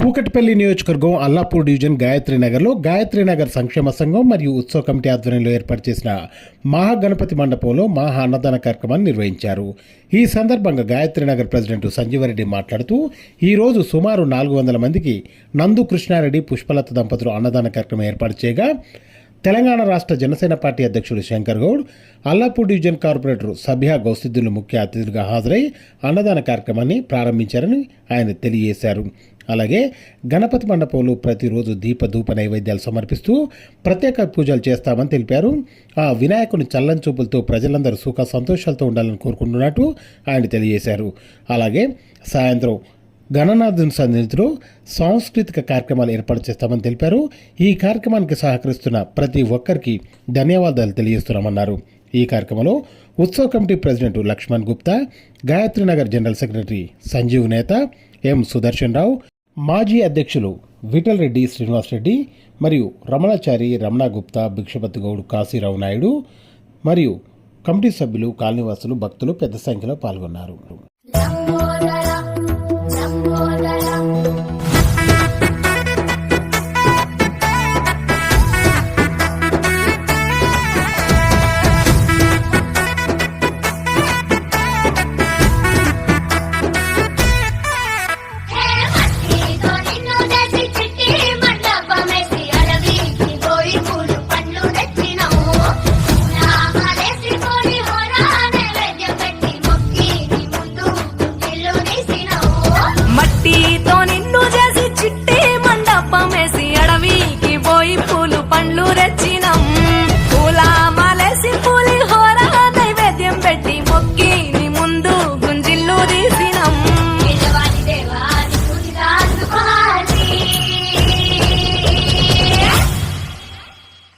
కూకట్పల్లి నియోజకవర్గం అల్లాపూర్ డివిజన్ గాయత్రీనగర్లో గాయత్రీనగర్ సంక్షేమ సంఘం మరియు ఉత్సవ కమిటీ ఆధ్వర్యంలో ఏర్పాటు చేసిన మహాగణపతి మండపంలో మహా అన్నదాన కార్యక్రమాన్ని నిర్వహించారు. ఈ సందర్భంగా గాయత్రీనగర్ ప్రెసిడెంట్ సంజీవరెడ్డి మాట్లాడుతూ ఈరోజు సుమారు 400 మందికి నందు కృష్ణారెడ్డి పుష్పలత దంపతులు అన్నదాన కార్యక్రమం ఏర్పాటు చేయగా తెలంగాణ రాష్ట్ర జనసేన పార్టీ అధ్యక్షుడు శంకర్ గౌడ్, అల్లాపూర్ డివిజన్ కార్పొరేటర్ సభ్య గౌసిద్దులు ముఖ్య అతిథులుగా హాజరై అన్నదాన కార్యక్రమాన్ని ప్రారంభించారని ఆయన తెలియజేశారు. అలాగే గణపతి మండపంలో ప్రతిరోజు దీపధూప నైవేద్యాలు సమర్పిస్తూ ప్రత్యేక పూజలు చేస్తామని తెలిపారు. ఆ వినాయకుని చల్లని చూపులతో ప్రజలందరూ సుఖ సంతోషాలతో ఉండాలని కోరుకుంటున్నట్టు ఆయన తెలియజేశారు. అలాగే సాయంత్రం గణనాథుని సన్నిధిలో సాంస్కృతిక కార్యక్రమాలు ఏర్పాటు చేస్తామని తెలిపారు. ఈ కార్యక్రమానికి సహకరిస్తున్న ప్రతి ఒక్కరికి ధన్యవాదాలు తెలియజేస్తున్నామన్నారు. ఈ కార్యక్రమంలో ఉత్సవ committee president Lakshman Gupta, Gayatrinagar general secretary Sanjeev Neta, M Sudarshan రావు, మాజీ అధ్యక్షులు విఠల్ రెడ్డి, శ్రీనివాస్ రెడ్డి మరియు రమణాచారి, రమణ గుప్తా, భిక్షపతి గౌడ్, కాశీరావు నాయుడు మరియు కమిటీ సభ్యులు, కాలనీవాసులు, భక్తులు పెద్ద సంఖ్యలో పాల్గొన్నారు.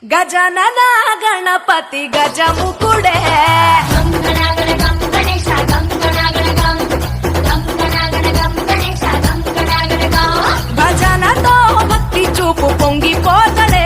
గజనన గణపతి గజముకుడే భజనతో భక్తి చూపు పొంగిపోతడే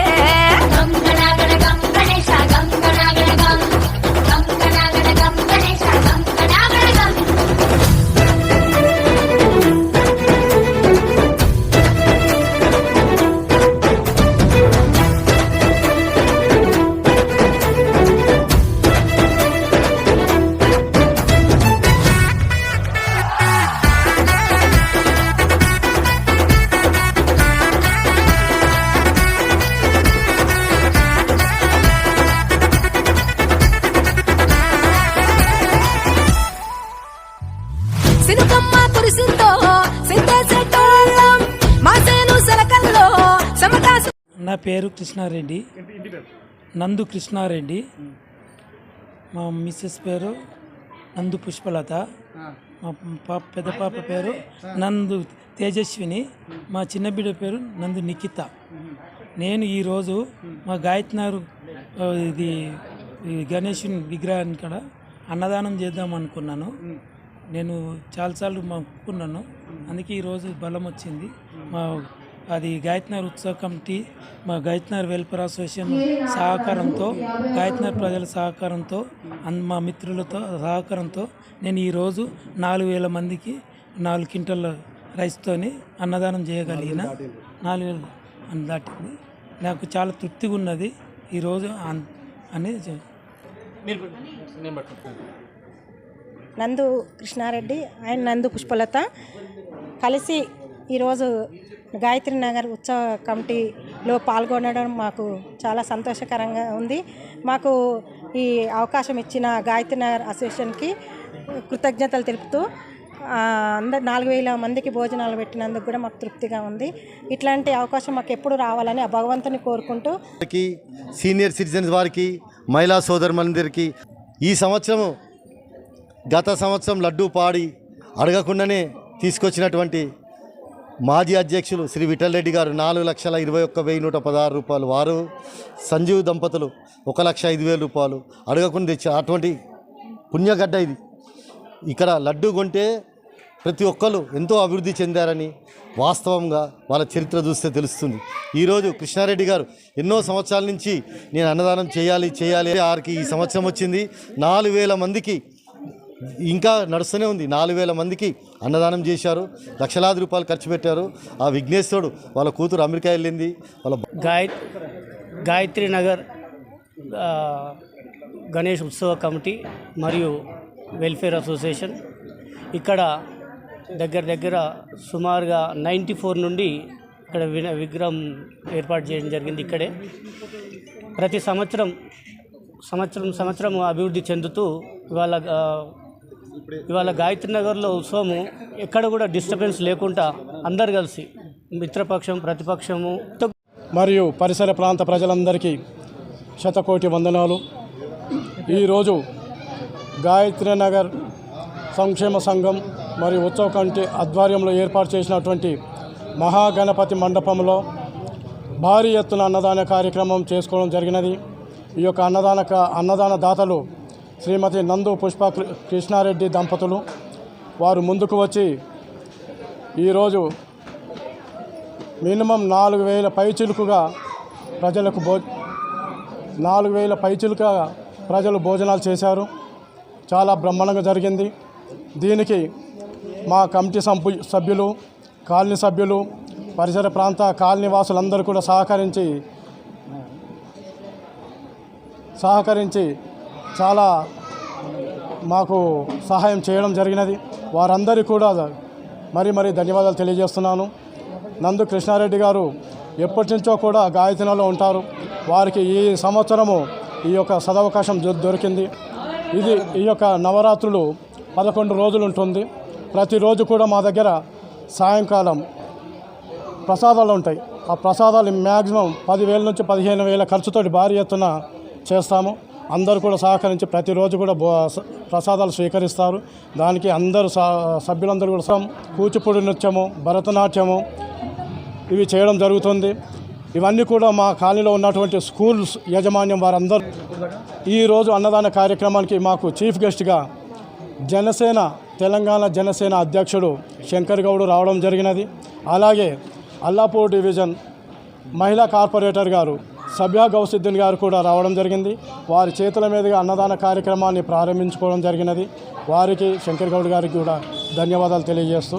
నా పేరు కృష్ణారెడ్డి, నందు కృష్ణారెడ్డి. మా మిస్సెస్ పేరు నందు పుష్పలత, మా పెద్ద పాప పేరు నందు తేజస్విని, మా చిన్న బిడ్డ పేరు నందు నిఖిత. నేను ఈరోజు మా గాయత్నారు ఇది గణేశుని విగ్రహాన్ని కూడా అన్నదానం చేద్దాం అనుకున్నాను. నేను చాలాసార్లు మొక్కుకున్నాను, అందుకే ఈరోజు బలం వచ్చింది. అది గాయత్నార్ ఉత్సవ కమిటీ, మా గాయత్నార్ వెల్ఫేర్ అసోసియేషన్ సహకారంతో, గాయత్నార్ ప్రజల సహకారంతో, మా మిత్రులతో సహకారంతో నేను ఈరోజు 4000 మందికి 4 క్వింటల్ రైస్తోని అన్నదానం చేయగలిగిన. 4000 దాటింది. నాకు చాలా తృప్తిగా ఉన్నది ఈరోజు అని. నందు కృష్ణారెడ్డి ఆయన నందు పుష్పలత కలిసి ఈరోజు గాయత్రీనగర్ ఉత్సవ కమిటీలో పాల్గొనడం మాకు చాలా సంతోషకరంగా ఉంది. మాకు ఈ అవకాశం ఇచ్చిన గాయత్రీనగర్ అసోసియేషన్కి కృతజ్ఞతలు తెలుపుతూ 4000 మందికి భోజనాలు పెట్టినందుకు కూడా మాకు తృప్తిగా ఉంది. ఇట్లాంటి అవకాశం మాకు ఎప్పుడు రావాలని ఆ భగవంతుని కోరుకుంటూ, సీనియర్ సిటిజన్స్ వారికి, మహిళా సోదరులందరికీ ఈ సంవత్సరం గత సంవత్సరం లడ్డూ పాడి అడగకుండానే తీసుకొచ్చినటువంటి మాజీ అధ్యక్షులు శ్రీ విఠల్ రెడ్డి గారు 4,21,116 రూపాయలు, వారు సంజీవ్ దంపతులు 1,05,000 రూపాయలు అడగకుండా తెచ్చి అటువంటి పుణ్యగడ్డ ఇది. ఇక్కడ లడ్డూ కొంటే ప్రతి ఒక్కరు ఎంతో అభివృద్ధి చెందారని వాస్తవంగా వాళ్ళ చరిత్ర చూస్తే తెలుస్తుంది. ఈరోజు కృష్ణారెడ్డి గారు ఎన్నో సంవత్సరాల నుంచి నేను అన్నదానం చేయాలి వారికి ఈ సంవత్సరం వచ్చింది. 4,000 మందికి ఇంకా నడుస్తూనే ఉంది. 4,000 మందికి అన్నదానం చేశారు, లక్షలాది రూపాయలు ఖర్చు పెట్టారు. ఆ విఘ్నేశ్వరుడు వాళ్ళ కూతురు అమెరికా వెళ్ళింది. వాళ్ళ గాయత్రి నగర్ గణేష్ ఉత్సవ కమిటీ మరియు వెల్ఫేర్ అసోసియేషన్ ఇక్కడ దగ్గర సుమారుగా 94 నుండి ఇక్కడ విగ్రహం ఏర్పాటు చేయడం జరిగింది. ఇక్కడే ప్రతి సంవత్సరం అభివృద్ధి చెందుతూ ఇవాళ గాయత్రి నగర్లో ఉత్సవము ఎక్కడ కూడా డిస్టర్బెన్స్ లేకుండా అందరు కలిసి మిత్రపక్షం ప్రతిపక్షము మరియు పరిసర ప్రాంత ప్రజలందరికీ శతకోటి వందనాలు. ఈరోజు గాయత్రి నగర్ సంక్షేమ సంఘం మరియు ఉత్సవ కమిటీ ఆధ్వర్యంలో ఏర్పాటు చేసినటువంటి మహాగణపతి మండపంలో భారీ ఎత్తున అన్నదాన కార్యక్రమం చేసుకోవడం జరిగినది. ఈ యొక్క అన్నదాన దాతలు శ్రీమతి నందు పుష్ప కృష్ణారెడ్డి దంపతులు. వారు ముందుకు వచ్చి ఈరోజు మినిమం 4,000 పైచిలుకుగా ప్రజలకు 4,000 పైచిలుక ప్రజలు భోజనాలు చేశారు. చాలా బ్రహ్మాండంగా జరిగింది. దీనికి మా కమిటీ సభ్యులు, కాలనీ సభ్యులు, పరిసర ప్రాంత కాలనీ వాసులందరూ కూడా సహకరించి చాలా మాకు సహాయం చేయడం జరిగినది. వారందరికీ కూడా మరీ ధన్యవాదాలు తెలియజేస్తున్నాను. నందు కృష్ణారెడ్డి గారు ఎప్పటి నుంచో కూడా గాయత్రిలో ఉంటారు. వారికి ఈ సంవత్సరము ఈ యొక్క సదవకాశం దొరికింది. ఈ యొక్క నవరాత్రులు 11 రోజులు ఉంటుంది. ప్రతిరోజు కూడా మా దగ్గర సాయంకాలం ప్రసాదాలు ఉంటాయి. ఆ ప్రసాదాలు మ్యాక్సిమం 10,000 నుంచి 15,000 ఖర్చుతోటి భారీ ఎత్తున చేస్తాము. అందరూ కూడా సహకరించి ప్రతిరోజు కూడా ప్రసాదాలు స్వీకరిస్తారు. దానికి అందరూ సభ్యులందరూ కూడా కూచిపూడి నృత్యము, భరతనాట్యము ఇవి చేయడం జరుగుతుంది. ఇవన్నీ కూడా మా కాలనీలో ఉన్నటువంటి స్కూల్స్ యాజమాన్యం వారందరూ ఈరోజు అన్నదాన కార్యక్రమానికి మాకు చీఫ్ గెస్ట్గా తెలంగాణ జనసేన అధ్యక్షుడు శంకర్ గౌడ్ రావడం జరిగినది. అలాగే అల్లాపూర్ డివిజన్ మహిళా కార్పొరేటర్ గారు సభ్యా గౌసిద్దీన్ గారు కూడా రావడం జరిగింది. వారి చేతుల మీదుగా అన్నదాన కార్యక్రమాన్ని ప్రారంభించుకోవడం జరిగినది. వారికి శంకర్ గౌడ్ గారికి కూడా ధన్యవాదాలు తెలియజేస్తూ